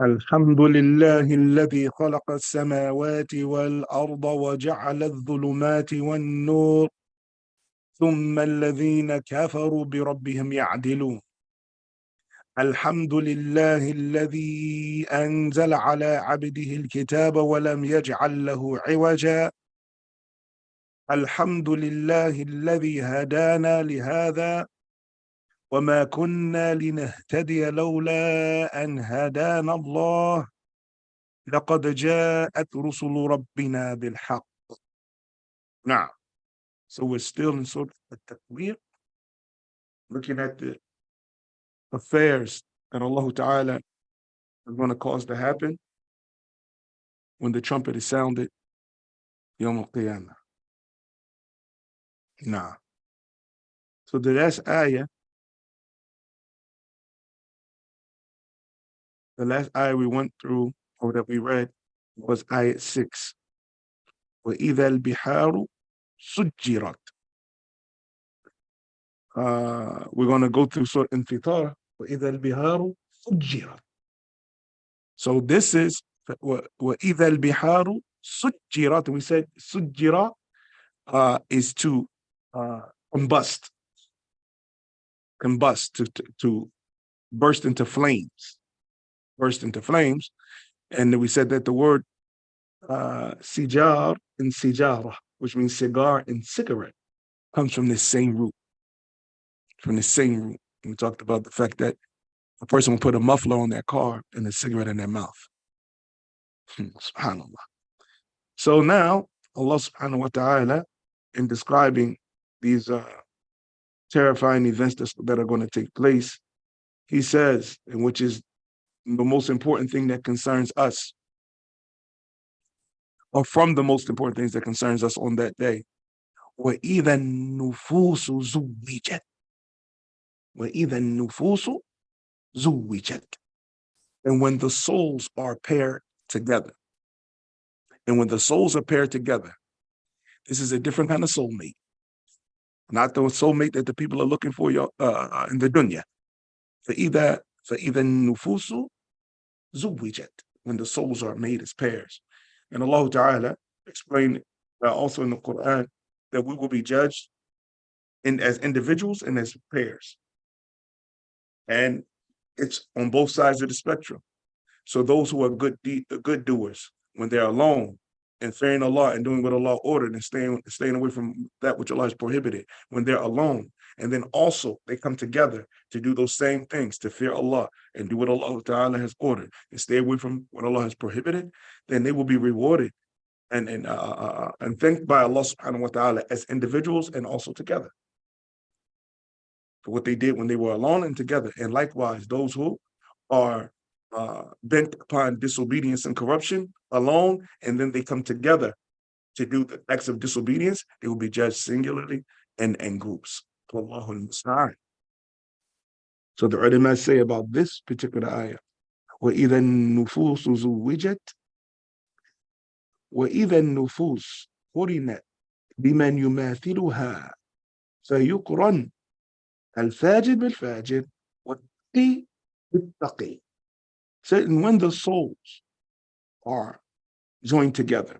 الحمد لله الذي خلق السماوات والأرض وجعل الظلمات والنور ثم الذين كفروا بربهم يعدلون. الحمد لله الذي أنزل على عبده الكتاب ولم يجعل له عوجا. الحمد لله الذي هدانا لهذا وما كنا لنهتدي لولا أن هدانا الله لقد جاءت رسل ربنا بالحق. نعم. So we're still in sort of at-takwir, looking at the affairs that Allah Ta'ala is going to cause to happen when the trumpet is sounded Yawm al-Qiyamah. Nah. So the last ayah we went through, or that we read, was ayah 6. وَإِذَا الْبِحَارُ سُجِّرَتْ. We're going to go through Surah Infitar. وَإِذَا الْبِحَارُ سُجِّرَتْ. So this is وَإِذَا الْبِحَارُ سُجِّرَتْ. We said سُجِّرَ is to combust, to burst into flames. And we said that the word sijar and sijara, which means cigar and cigarette, comes from this same root. We talked about the fact that a person will put a muffler on their car and a cigarette in their mouth. SubhanAllah. So now, Allah subhanahu wa ta'ala, in describing these terrifying events that are going to take place, he says, and which is the most important thing that concerns us, or from the most important things that concerns us on that day, وَإِذَا النُّفُوسُ زُوِّجَتْ. وَإِذَا النُّفُوسُ زُوِّجَتْ. And when the souls are paired together. And when the souls are paired together, this is a different kind of soulmate. Not the soulmate that the people are looking for in the dunya. فَإِذَا النُّفُوسُ زُوِّجَتْ. When the souls are made as pairs. And Allah Ta'ala explained also in the Quran that we will be judged as individuals and as pairs. And it's on both sides of the spectrum. So those who are good doers, when they're alone and fearing Allah and doing what Allah ordered and staying away from that which Allah has prohibited, when they're alone, and then also they come together to do those same things, to fear Allah and do what Allah Ta'ala has ordered and stay away from what Allah has prohibited, then they will be rewarded and thanked by Allah Subhanahu wa Ta'ala as individuals and also together for what they did when they were alone and together. And likewise, those who are bent upon disobedience and corruption alone, and then they come together to do the acts of disobedience, they will be judged singularly and in groups. Allahul Musta'an. So the ulama say about this particular ayah, وَإِذَا النُّفُوسُ زُوِّجَتْ. وَإِذَا النُّفُوسُ قُرِنَتْ بِمَنْ يُمَاثِلُهَا فَيُقْرَنْ الْفَاجِرُ بِالْفَاجِرِ وَالتَّقِي بِالتَّقِي. And when the souls are joined together,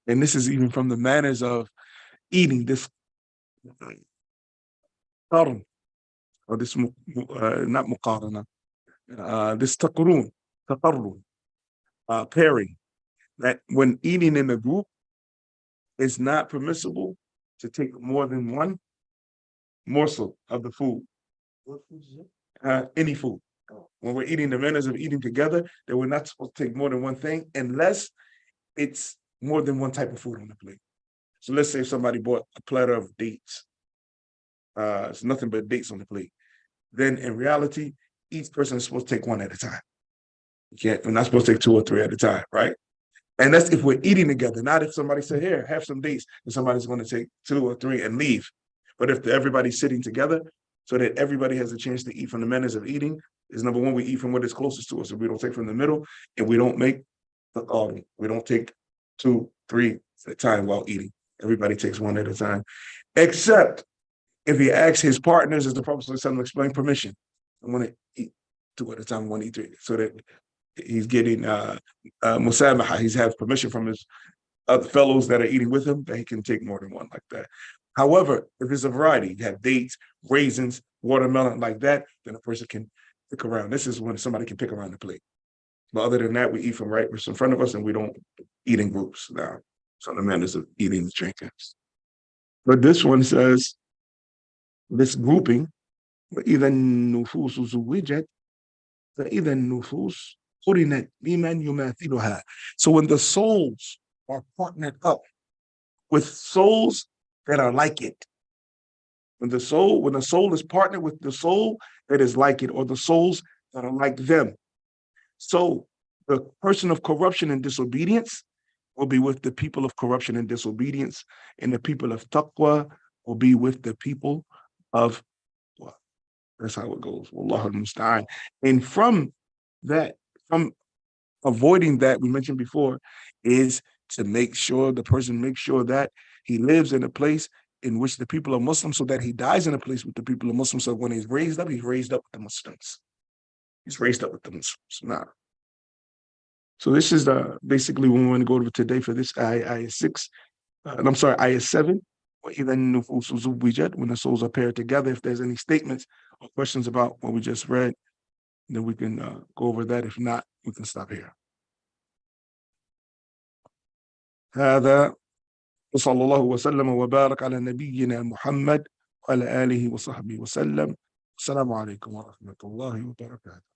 and this is even from the manners of eating, this qarn, or this not muqarana, this taqrun, pairing, that when eating in a group, it's not permissible to take more than one morsel of the food. Any food. When we're eating, the manners of eating together, that we're not supposed to take more than one thing unless it's more than one type of food on the plate. So let's say somebody bought a platter of dates. It's nothing but dates on the plate. Then in reality, each person is supposed to take one at a time. We're not supposed to take 2 or 3 at a time, right? And that's if we're eating together, not if somebody said, here, have some dates, and somebody's going to take 2 or 3 and leave. But if everybody's sitting together, so that everybody has a chance to eat from the manners of eating, is number one, we eat from what is closest to us. So we don't take from the middle, and we don't make the qadi. We don't take 2, 3 at a time while eating. Everybody takes one at a time. Except if he asks his partners, as the Prophet ﷺ explained, permission. I want to eat 2 at a time, I want to eat 3. So that he's getting musamaha. He's has permission from his other fellows that are eating with him that he can take more than one like that. However, if it's a variety, you have dates, raisins, watermelon like that, then a person can pick around. This is when somebody can pick around the plate. But other than that, we eat from right what's in front of us, and we don't eat in groups now. So the manners of eating and drinking. But this one says, this grouping, وإذا النفوس زوجت فإذا النفوس قرنت بمن يماثلها. So when the souls are partnered up with souls that are like it, when the soul is partnered with the soul that is like it, or the souls that are like them. So the person of corruption and disobedience will be with the people of corruption and disobedience, and the people of taqwa will be with the people of, well, that's how it goes. Wallahu musta'an. And from that, from avoiding that, we mentioned before, is to make sure the person makes sure that he lives in a place in which the people are Muslims, so that he dies in a place with the people of Muslims. So when he's raised up with the Muslims. He's raised up with the Muslims. Now, so this is basically what we want to go over today for this ayah 6. And I'm sorry, ayah 7. When the souls are paired together. If there's any statements or questions about what we just read, then we can go over that. If not, we can stop here. هذا وصلى الله وسلم وبارك على نبينا محمد وعلى آله وصحبه وسلم. السلام عليكم ورحمة الله وبركاته.